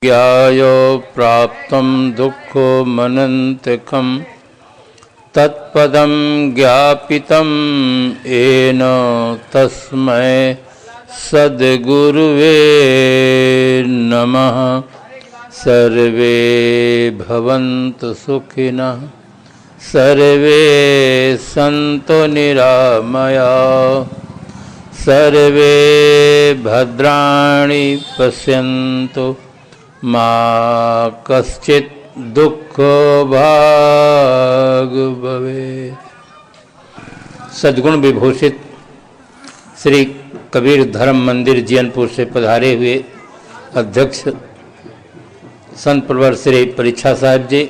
ज्ञायो प्राप्तं दुःखो मनन्तिकं तत्पदं ज्ञापितं येन तस्मै सद्गुरुवे नमः। सर्वे भवन्तु सुखिनः, सर्वे सन्तु निरामयाः, सर्वे भद्राणि पश्यन्तु मा कश्चित् दुःखो भाग् भवेत्। सद्गुण विभूषित श्री कबीर धर्म मंदिर जीयनपुर से पधारे हुए अध्यक्ष संत प्रवर श्री परीक्षा साहिब जी,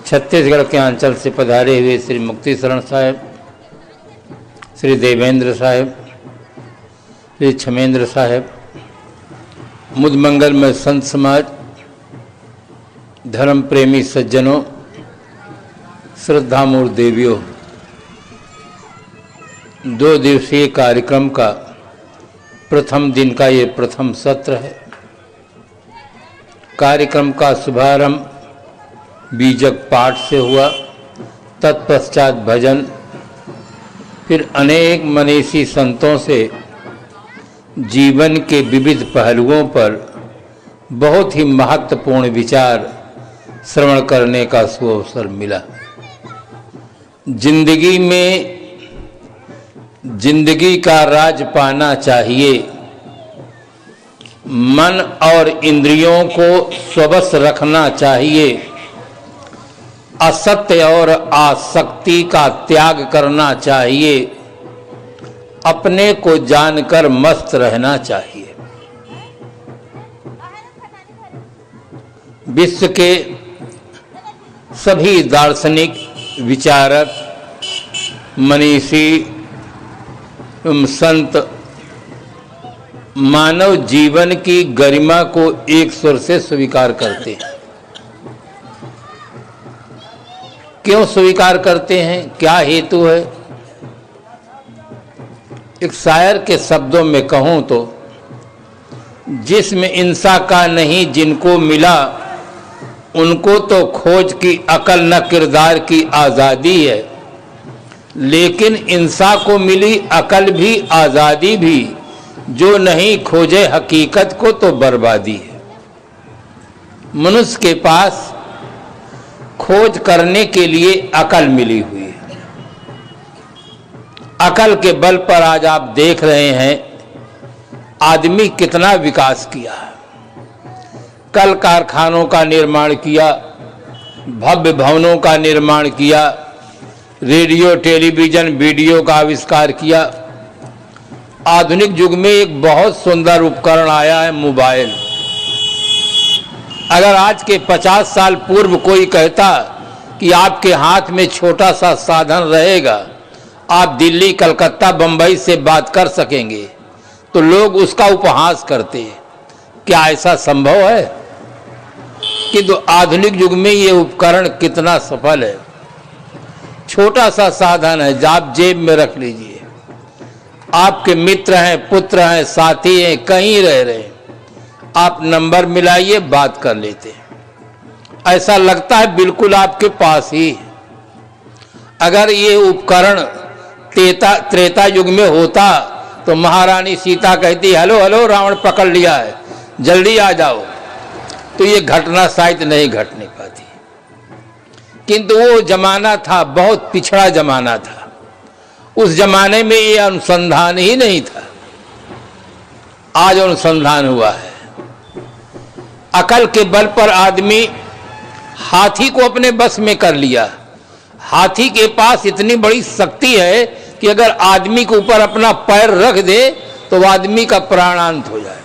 छत्तीसगढ़ के अंचल से पधारे हुए श्री मुक्ति शरण साहिब, श्री देवेंद्र साहिब, श्री क्षमेंद्र साहिब, मुद मंगल में संत समाज, धर्म प्रेमी सज्जनों, श्रद्धामूर देवियों, 2 दिवसीय कार्यक्रम का प्रथम दिन का ये प्रथम सत्र है। कार्यक्रम का शुभारंभ बीजक पाठ से हुआ, तत्पश्चात भजन, फिर अनेक मनीषी संतों से जीवन के विविध पहलुओं पर बहुत ही महत्वपूर्ण विचार श्रवण करने का सुअवसर मिला। जिंदगी में जिंदगी का राज पाना चाहिए, मन और इंद्रियों को स्वस्थ रखना चाहिए, असत्य और आसक्ति का त्याग करना चाहिए, अपने को जानकर मस्त रहना चाहिए। विश्व के सभी दार्शनिक, विचारक, मनीषी संत मानव जीवन की गरिमा को एक सुर से स्वीकार करते हैं। क्यों स्वीकार करते हैं, क्या हेतु है? एक शायर के शब्दों में कहूं तो, जिसमें इंसा का नहीं जिनको मिला, उनको तो खोज की अकल न किरदार की आज़ादी है, लेकिन इंसा को मिली अकल भी आज़ादी भी, जो नहीं खोजे हकीकत को तो बर्बादी है। मनुष्य के पास खोज करने के लिए अकल मिली हुई है। अकल के बल पर आज आप देख रहे हैं आदमी कितना विकास किया है। कल कारखानों का निर्माण किया, भव्य भवनों का निर्माण किया, रेडियो, टेलीविजन, वीडियो का आविष्कार किया। आधुनिक युग में एक बहुत सुंदर उपकरण आया है, मोबाइल। अगर आज के 50 साल पूर्व कोई कहता कि आपके हाथ में छोटा सा साधन रहेगा, आप दिल्ली, कलकत्ता, बंबई से बात कर सकेंगे, तो लोग उसका उपहास करते। क्या ऐसा संभव है? किंतु आधुनिक युग में ये उपकरण कितना सफल है। छोटा सा साधन है, आप जेब में रख लीजिए। आपके मित्र हैं, पुत्र हैं, साथी हैं, कहीं रह रहे हैं, आप नंबर मिलाइए, बात कर लेते हैं। ऐसा लगता है बिल्कुल आपके पास ही। अगर ये उपकरण त्रेता युग में होता तो महारानी सीता कहती, हेलो हेलो, रावण पकड़ लिया है, जल्दी आ जाओ, तो ये घटना शायद नहीं घटने पाती। किंतु वो जमाना था, बहुत पिछड़ा जमाना था। उस जमाने में ये अनुसंधान ही नहीं था। आज अनुसंधान हुआ है। अकल के बल पर आदमी हाथी को अपने बस में कर लिया। हाथी के पास इतनी बड़ी शक्ति है कि अगर आदमी के ऊपर अपना पैर रख दे तो आदमी का प्राणांत हो जाए।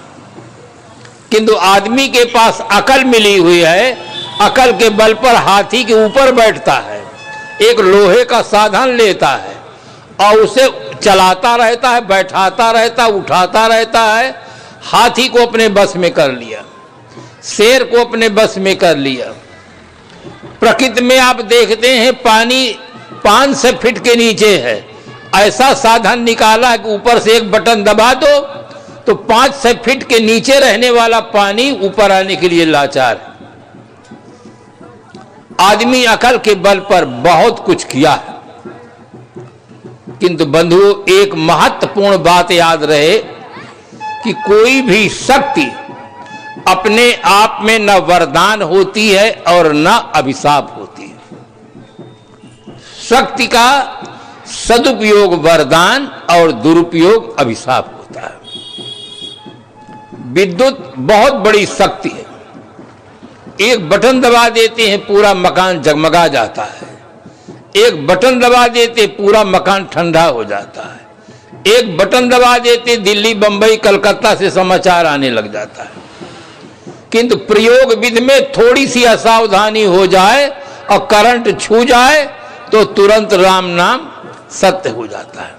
किंतु आदमी के पास अकल मिली हुई है, अकल के बल पर हाथी के ऊपर बैठता है, एक लोहे का साधन लेता है और उसे चलाता रहता है, बैठाता रहता है, उठाता रहता है। हाथी को अपने बस में कर लिया, शेर को अपने बस में कर लिया। प्रकृति में आप देखते हैं पानी 5 फीट के नीचे है, ऐसा साधन निकाला कि ऊपर से एक बटन दबा दो तो 5-6 फीट के नीचे रहने वाला पानी ऊपर आने के लिए लाचार है। आदमी अकल के बल पर बहुत कुछ किया है, किंतु बंधुओं एक महत्वपूर्ण बात याद रहे कि कोई भी शक्ति अपने आप में न वरदान होती है और न अभिशाप होती है। शक्ति का सदुपयोग वरदान और दुरुपयोग अभिशाप होता है। विद्युत बहुत बड़ी शक्ति है, एक बटन दबा देते हैं पूरा मकान जगमगा जाता है, एक बटन दबा देते पूरा मकान ठंडा हो जाता है, एक बटन दबा देते दिल्ली बंबई कलकत्ता से समाचार आने लग जाता है। किंतु प्रयोग विधि में थोड़ी सी असावधानी हो जाए और करंट छू जाए तो तुरंत राम नाम सत्य हो जाता है।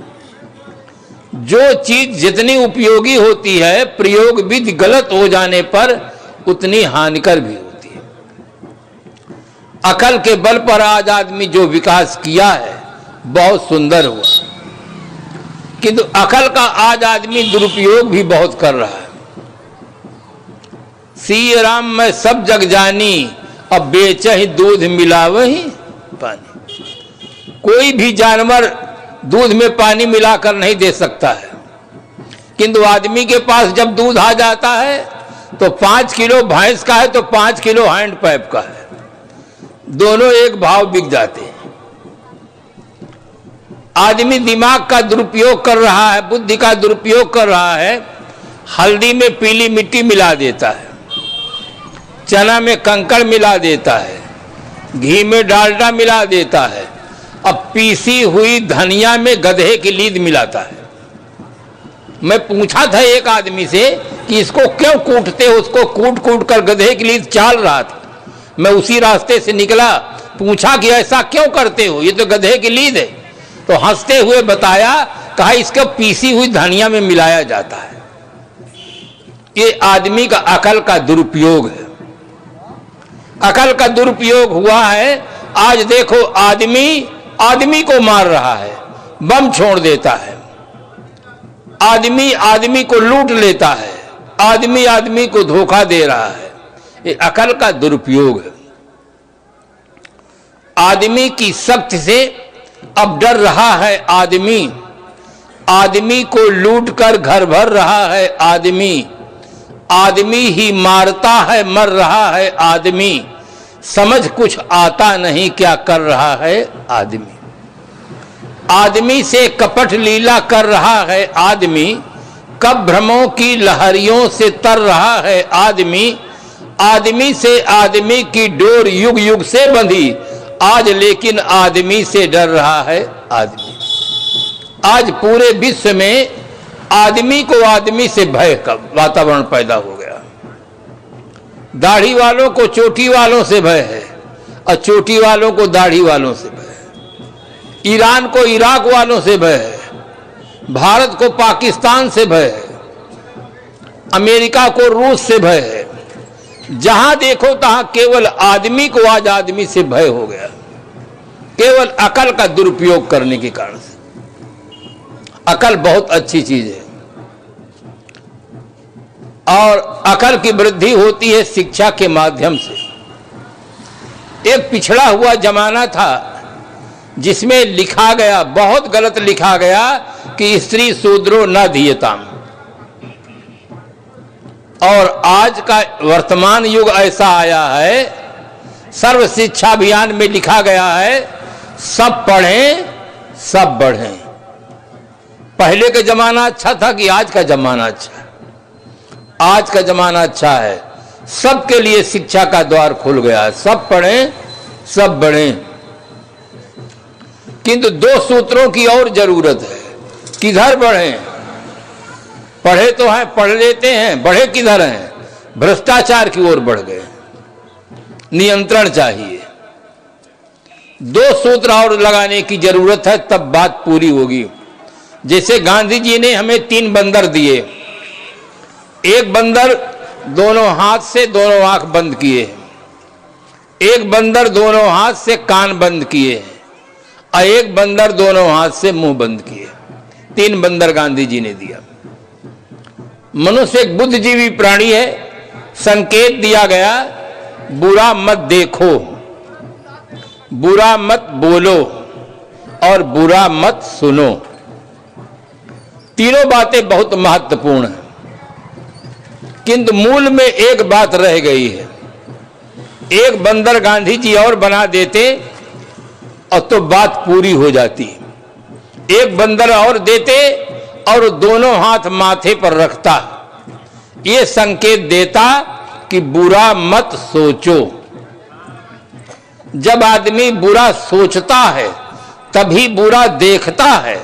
जो चीज जितनी उपयोगी होती है प्रयोग विधि गलत हो जाने पर उतनी हानिकर भी होती है। अकल के बल पर आज आदमी जो विकास किया है बहुत सुंदर हुआ, किंतु अकल का आज आदमी दुरुपयोग भी बहुत कर रहा है। सिय राम मैं सब जग जानी, अब बेचहि दूध मिलावहि पानी। कोई भी जानवर दूध में पानी मिलाकर नहीं दे सकता है, किंतु आदमी के पास जब दूध आ जाता है तो 5 किलो भैंस का है तो 5 किलो हैंड पाइप का है, दोनों एक भाव बिक जाते हैं। आदमी दिमाग का दुरुपयोग कर रहा है, बुद्धि का दुरुपयोग कर रहा है। हल्दी में पीली मिट्टी मिला देता है, चना में कंकड़ मिला देता है, घी में डालडा मिला देता है, अब पीसी हुई धनिया में गधे की लीद मिलाता है। मैं पूछा था एक आदमी से कि इसको क्यों कूटते हो, उसको कूट कूट कर गधे की लीद चाल रहा था। मैं उसी रास्ते से निकला, पूछा कि ऐसा क्यों करते हो, ये तो गधे की लीद है। तो हंसते हुए बताया, कहा इसको पीसी हुई धनिया में मिलाया जाता है। ये आदमी का अकल का दुरुपयोग है, अकल का दुरुपयोग हुआ है। आज देखो आदमी को मार रहा है, बम छोड़ देता है, आदमी को लूट लेता है, आदमी को धोखा दे रहा है। ये अकल का दुरुपयोग है। आदमी की शक्ति से अब डर रहा है आदमी को लूट कर घर भर रहा है आदमी ही मारता है मर रहा है आदमी, समझ कुछ आता नहीं क्या कर रहा है आदमी से कपट लीला कर रहा है आदमी, कब भ्रमों की लहरियों से तर रहा है आदमी से आदमी की डोर युग युग से बंधी, आज लेकिन आदमी से डर रहा है आदमी। आज पूरे विश्व में आदमी को आदमी से भय का वातावरण पैदा हो गया। दाढ़ी वालों को चोटी वालों से भय है और चोटी वालों को दाढ़ी वालों से भय है। ईरान को इराक वालों से भय है, भारत को पाकिस्तान से भय है, अमेरिका को रूस से भय है। जहां देखो तहां केवल आदमी को आज आदमी से भय हो गया, केवल अकल का दुरुपयोग करने के कारण से। अकल बहुत अच्छी चीज है और अकल की वृद्धि होती है शिक्षा के माध्यम से। एक पिछड़ा हुआ जमाना था जिसमें लिखा गया, बहुत गलत लिखा गया कि स्त्री शूद्रो न धीयताम, और आज का वर्तमान युग ऐसा आया है, सर्व शिक्षा अभियान में लिखा गया है सब पढ़ें सब बढ़ें। पहले का जमाना अच्छा था कि आज का जमाना अच्छा है? आज का जमाना अच्छा है, सबके लिए शिक्षा का द्वार खुल गया है, सब पढ़ें सब बढ़ें। किंतु 2 सूत्रों की और जरूरत है, किधर बढ़ें? पढ़े तो हैं, पढ़ लेते हैं, बढ़े किधर हैं? भ्रष्टाचार की ओर बढ़ गए। नियंत्रण चाहिए, 2 सूत्र और लगाने की जरूरत है, तब बात पूरी होगी। जैसे गांधी जी ने हमें 3 बंदर दिए, एक बंदर दोनों हाथ से दोनों आंख बंद किए, एक बंदर दोनों हाथ से कान बंद किए और एक बंदर दोनों हाथ से मुंह बंद किए। 3 बंदर गांधी जी ने दिया। मनुष्य एक बुद्धिजीवी प्राणी है। संकेत दिया गया, बुरा मत देखो, बुरा मत बोलो और बुरा मत सुनो। तीनों बातें बहुत महत्वपूर्ण हैं, किंतु मूल में एक बात रह गई है। एक बंदर गांधी जी और बना देते और तो बात पूरी हो जाती। एक बंदर और देते और दोनों हाथ माथे पर रखता, ये संकेत देता कि बुरा मत सोचो। जब आदमी बुरा सोचता है तभी बुरा देखता है,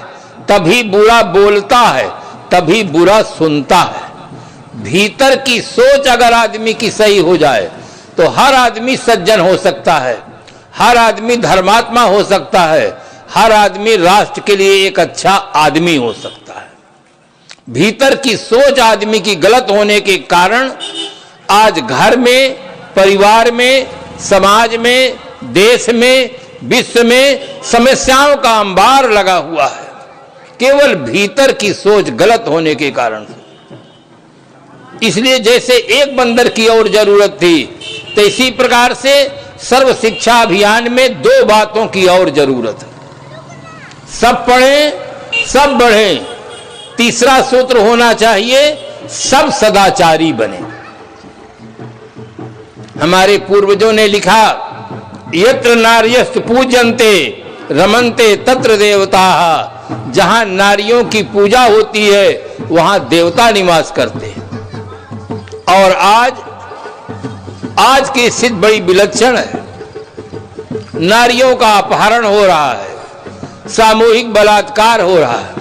तभी बुरा बोलता है, तभी बुरा सुनता है। भीतर की सोच अगर आदमी की सही हो जाए तो हर आदमी सज्जन हो सकता है, हर आदमी धर्मात्मा हो सकता है, हर आदमी राष्ट्र के लिए एक अच्छा आदमी हो सकता है। भीतर की सोच आदमी की गलत होने के कारण आज घर में, परिवार में, समाज में, देश में, विश्व में समस्याओं का अंबार लगा हुआ है, केवल भीतर की सोच गलत होने के कारण से। इसलिए जैसे एक बंदर की और जरूरत थी, तो इसी प्रकार से सर्व शिक्षा अभियान में दो बातों की और जरूरत है। सब पढ़ें, सब बढ़ें। तीसरा सूत्र होना चाहिए, सब सदाचारी बने। हमारे पूर्वजों ने लिखा, यत्र नार्यस्तु पूजन्ते रमन्ते तत्र देवताः। जहां नारियों की पूजा होती है वहां देवता निवास करते हैं। और आज की स्थिति बड़ी विलक्षण है। नारियों का अपहरण हो रहा है, सामूहिक बलात्कार हो रहा है।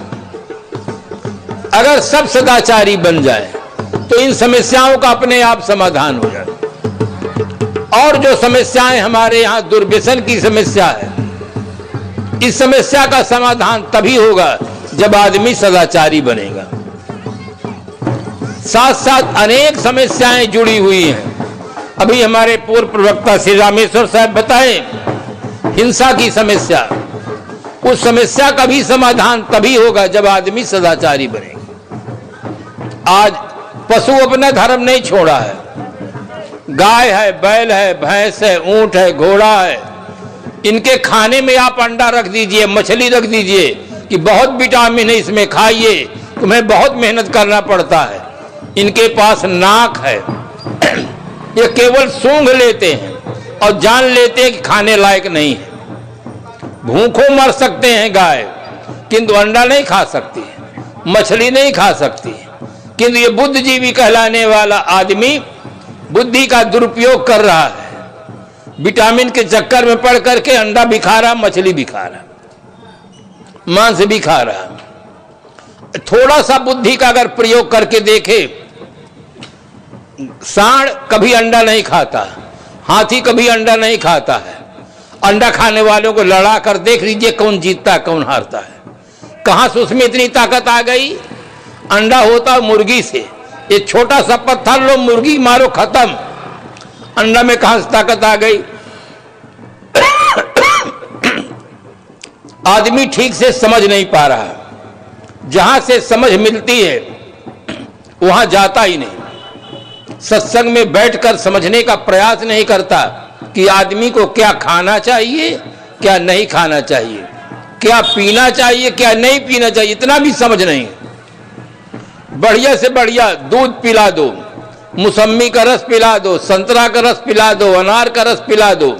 अगर सब सदाचारी बन जाए तो इन समस्याओं का अपने आप समाधान हो जाए। और जो समस्याएं हमारे यहां दुर्व्यसन की समस्या है, इस समस्या का समाधान तभी होगा जब आदमी सदाचारी बनेगा। साथ साथ अनेक समस्याएं जुड़ी हुई हैं। अभी हमारे पूर्व प्रवक्ता श्री रामेश्वर साहब बताएं, हिंसा की समस्या, उस समस्या का भी समाधान तभी होगा जब आदमी सदाचारी बनेगा। आज पशु अपना धर्म नहीं छोड़ा है। गाय है, बैल है, भैंस है, ऊंट है, घोड़ा है, इनके खाने में आप अंडा रख दीजिए, मछली रख दीजिए कि बहुत विटामिन है इसमें, खाइए, तुम्हें बहुत मेहनत करना पड़ता है। इनके पास नाक है, ये केवल सूंघ लेते हैं और जान लेते हैं कि खाने लायक नहीं है। भूखों मर सकते हैं गाय, किंतु अंडा नहीं खा सकती, मछली नहीं खा सकती। किंतु ये बुद्धिजीवी कहलाने वाला आदमी बुद्धि का दुरुपयोग कर रहा है, विटामिन के चक्कर में पड़ करके अंडा भी खा रहा, मछली भी खा रहा, मांस भी खा रहा। थोड़ा सा बुद्धि का अगर प्रयोग करके देखे, सांड कभी अंडा नहीं खाता, हाथी कभी अंडा नहीं खाता है। अंडा खाने वालों को लड़ा कर देख लीजिए कौन जीतता कौन हारता है। कहां से उसमें इतनी ताकत आ गई? अंडा होता मुर्गी से, ये छोटा सा पत्थर लो, मुर्गी मारो, खत्म। अंडा में कहां से ताकत आ गई? आदमी ठीक से समझ नहीं पा रहा, जहां से समझ मिलती है वहां जाता ही नहीं। सत्संग में बैठकर समझने का प्रयास नहीं करता कि आदमी को क्या खाना चाहिए, क्या नहीं खाना चाहिए, क्या पीना चाहिए, क्या नहीं पीना चाहिए, इतना भी समझ नहीं। बढ़िया से बढ़िया दूध पिला दो, मौसम्मी का रस पिला दो, संतरा का रस पिला दो, अनार का रस पिला दो।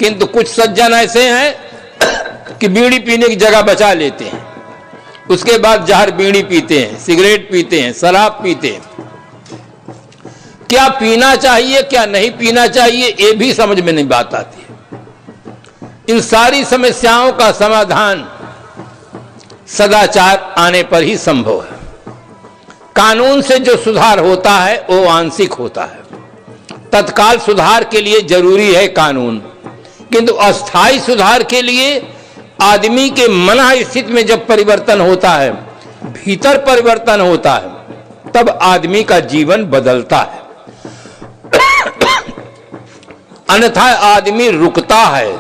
किंतु कुछ सज्जन ऐसे हैं कि बीड़ी पीने की जगह बचा लेते हैं, उसके बाद जहर बीड़ी पीते हैं, सिगरेट पीते हैं, शराब पीते हैं। क्या पीना चाहिए, क्या नहीं पीना चाहिए, ये भी समझ में नहीं बात आती है। इन सारी समस्याओं का समाधान सदाचार आने पर ही संभव है। कानून से जो सुधार होता है वो आंशिक होता है। तत्काल सुधार के लिए जरूरी है कानून, किंतु अस्थायी सुधार के लिए आदमी के मन स्थिति में जब परिवर्तन होता है, भीतर परिवर्तन होता है, तब आदमी का जीवन बदलता है। अन्यथा आदमी रुकता है,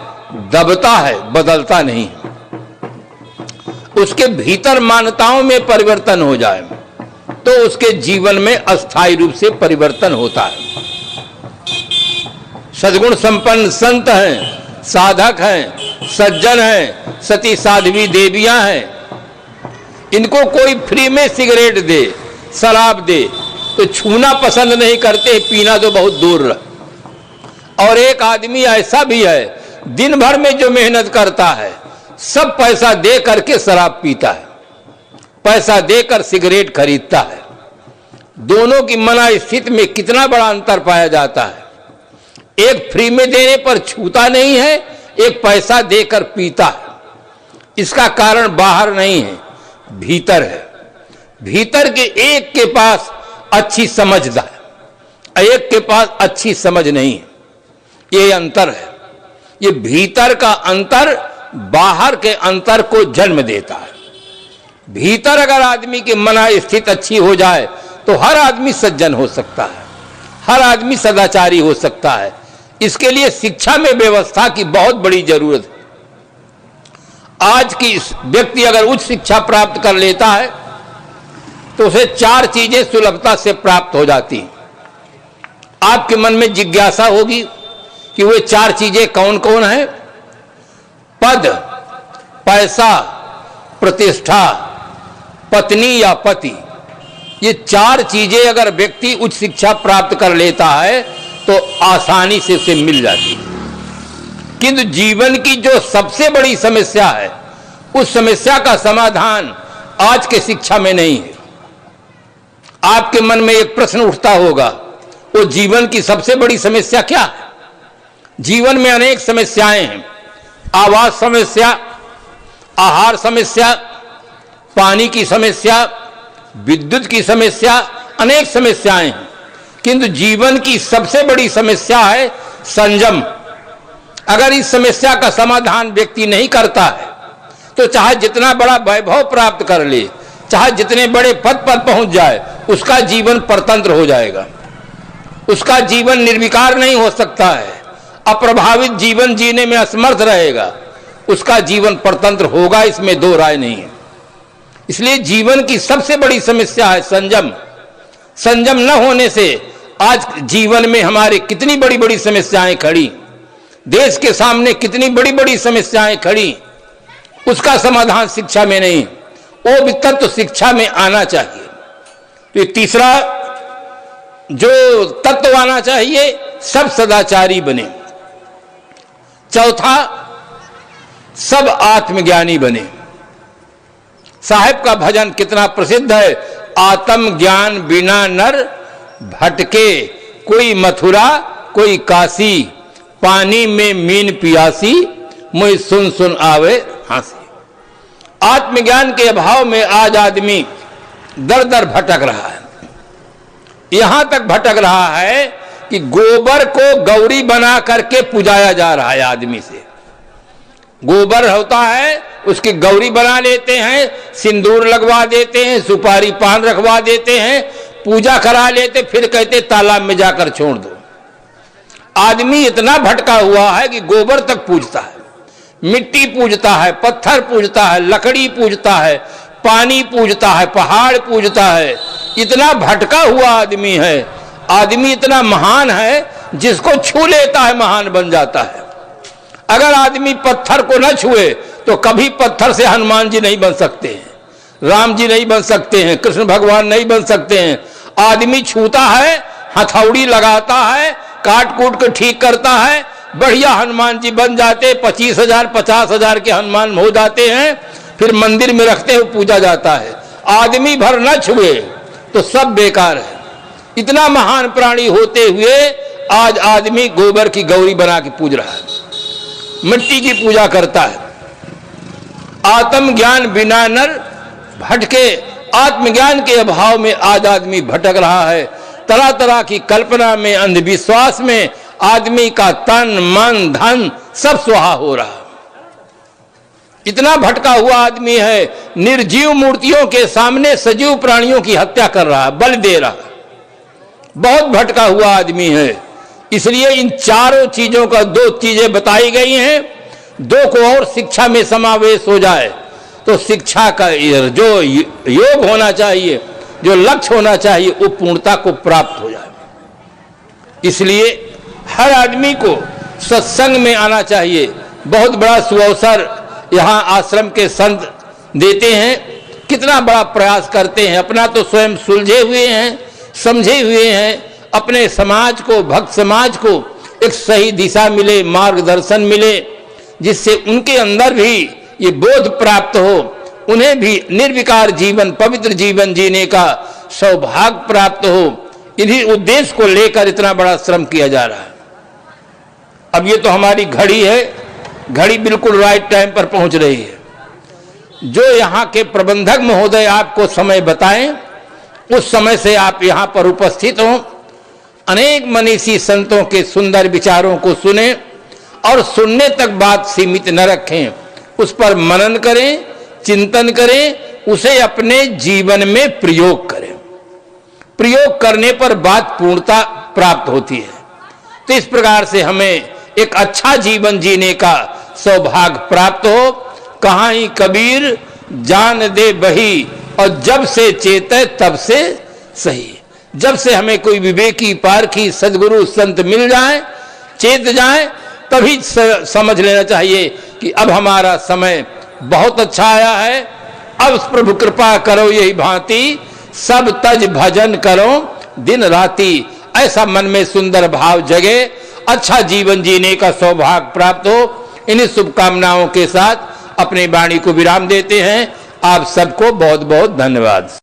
दबता है, बदलता नहीं। उसके भीतर मान्यताओं में परिवर्तन हो जाए तो उसके जीवन में अस्थायी रूप से परिवर्तन होता है। सद्गुण संपन्न संत हैं, साधक हैं, सज्जन हैं, सती साध्वी देवियां हैं, इनको कोई फ्री में सिगरेट दे, शराब दे तो छूना पसंद नहीं करते, पीना तो बहुत दूर रह। और एक आदमी ऐसा भी है दिन भर में जो मेहनत करता है सब पैसा दे करके शराब पीता है, पैसा देकर सिगरेट खरीदता है। दोनों की मना स्थिति में कितना बड़ा अंतर पाया जाता है। एक फ्री में देने पर छूता नहीं है, एक पैसा देकर पीता है। इसका कारण बाहर नहीं है, भीतर है। भीतर के एक के पास अच्छी समझ है, एक के पास अच्छी समझ नहीं है। ये अंतर है। ये भीतर का अंतर बाहर के अंतर को जन्म देता है। भीतर अगर आदमी की मना स्थिति अच्छी हो जाए तो हर आदमी सज्जन हो सकता है, हर आदमी सदाचारी हो सकता है। इसके लिए शिक्षा में व्यवस्था की बहुत बड़ी जरूरत है। आज की व्यक्ति अगर उच्च शिक्षा प्राप्त कर लेता है तो उसे 4 चीजें सुलभता से प्राप्त हो जाती हैं। आपके मन में जिज्ञासा होगी कि वे 4 चीजें कौन कौन है? पद, पैसा, प्रतिष्ठा, पत्नी या पति। ये 4 चीजें अगर व्यक्ति उच्च शिक्षा प्राप्त कर लेता है तो आसानी से उसे मिल जाती है। किंतु जीवन की जो सबसे बड़ी समस्या है उस समस्या का समाधान आज के शिक्षा में नहीं है। आपके मन में एक प्रश्न उठता होगा, वो जीवन की सबसे बड़ी समस्या क्या है? जीवन में अनेक समस्याएं हैं। आवास समस्या, आहार समस्या, पानी की समस्या, विद्युत की समस्या, अनेक समस्याएं हैं। किंतु जीवन की सबसे बड़ी समस्या है संयम। अगर इस समस्या का समाधान व्यक्ति नहीं करता है तो चाहे जितना बड़ा वैभव प्राप्त कर ले, चाहे जितने बड़े पद पर पहुंच जाए, उसका जीवन परतंत्र हो जाएगा। उसका जीवन निर्विकार नहीं हो सकता है, अप्रभावित जीवन जीने में असमर्थ रहेगा। उसका जीवन परतंत्र होगा, इसमें दो राय नहीं है। इसलिए जीवन की सबसे बड़ी समस्या है संयम। संयम न होने से आज जीवन में हमारे कितनी बड़ी बड़ी समस्याएं खड़ी, देश के सामने कितनी बड़ी बड़ी समस्याएं खड़ी, उसका समाधान शिक्षा में नहीं। वो भी तत्व शिक्षा में आना चाहिए। तो तीसरा जो तत्व आना चाहिए, सब सदाचारी बने। चौथा, सब आत्मज्ञानी बने। साहेब का भजन कितना प्रसिद्ध है, आत्मज्ञान बिना नर भटके, कोई मथुरा कोई काशी, पानी में मीन पियासी, मुझे सुन सुन आवे हंसी। आत्मज्ञान के अभाव में आज आदमी दर दर भटक रहा है। यहां तक भटक रहा है कि गोबर को गौरी बना करके पुजाया जा रहा है। आदमी से गोबर होता है, उसकी गौरी बना लेते हैं, सिंदूर लगवा देते हैं, सुपारी पान रखवा देते हैं, पूजा करा लेते, फिर कहते तालाब में जाकर छोड़ दो। आदमी इतना भटका हुआ है कि गोबर तक पूजता है, मिट्टी पूजता है, पत्थर पूजता है, लकड़ी पूजता है, पानी पूजता है, पहाड़ पूजता है। इतना भटका हुआ आदमी है। आदमी इतना महान है, जिसको छू लेता है महान बन जाता है। अगर आदमी पत्थर को न छुए तो कभी पत्थर से हनुमान जी नहीं बन सकते हैं, राम जी नहीं बन सकते हैं, कृष्ण भगवान नहीं बन सकते हैं। आदमी छूता है, हथौड़ी लगाता है, काट कूट के ठीक करता है, बढ़िया हनुमान जी बन जाते, 25,000 50,000 के हनुमान हो जाते हैं, फिर मंदिर में रखते हुए पूजा जाता है। आदमी भर न छुए तो सब बेकार है। इतना महान प्राणी होते हुए आज आदमी गोबर की गौरी बना के पूज रहा है, मिट्टी की पूजा करता है। आत्मज्ञान बिना नर भटके, आत्मज्ञान के अभाव में आज आदमी भटक रहा है। तरह तरह की कल्पना में, अंधविश्वास में आदमी का तन मन धन सब स्वाहा हो रहा। इतना भटका हुआ आदमी है, निर्जीव मूर्तियों के सामने सजीव प्राणियों की हत्या कर रहा है, बल दे रहा है। बहुत भटका हुआ आदमी है। इसलिए इन चारों चीजों का 2 चीजें बताई गई हैं। 2 को और शिक्षा में समावेश हो जाए तो शिक्षा का जो योग होना चाहिए जो लक्ष्य होना चाहिए वो पूर्णता को प्राप्त हो जाए। इसलिए हर आदमी को सत्संग में आना चाहिए। बहुत बड़ा सुअवसर यहाँ आश्रम के संत देते हैं, कितना बड़ा प्रयास करते हैं। अपना तो स्वयं सुलझे हुए हैं, समझे हुए हैं, अपने समाज को, भक्त समाज को एक सही दिशा मिले, मार्गदर्शन मिले, जिससे उनके अंदर भी ये बोध प्राप्त हो, उन्हें भी निर्विकार जीवन, पवित्र जीवन जीने का सौभाग्य प्राप्त हो। इन्हीं उद्देश्य को लेकर इतना बड़ा श्रम किया जा रहा है। अब ये तो हमारी घड़ी है, घड़ी बिल्कुल राइट टाइम पर पहुंच रही है। जो यहाँ के प्रबंधक महोदय आपको समय बताएं, उस समय से आप यहाँ पर उपस्थित हों, अनेक मनीषी संतों के सुंदर विचारों को सुने और सुनने तक बात सीमित न रखें, उस पर मनन करें, चिंतन करें, उसे अपने जीवन में प्रयोग करें। प्रयोग करने पर बात पूर्णता प्राप्त होती है। तो इस प्रकार से हमें एक अच्छा जीवन जीने का सौभाग्य प्राप्त हो। कहाँ ही कबीर जान दे बही, और जब से चेते तब से सही। जब से हमें कोई विवेकी पारखी सदगुरु संत मिल जाए, चेत जाए, तभी समझ लेना चाहिए कि अब हमारा समय बहुत अच्छा आया है। अब प्रभु कृपा करो यही भांति, सब तज भजन करो दिन राती। ऐसा मन में सुंदर भाव जगे, अच्छा जीवन जीने का सौभाग्य प्राप्त हो। इन्हीं शुभकामनाओं के साथ अपनी वाणी को विराम देते हैं। आप सबको बहुत बहुत धन्यवाद।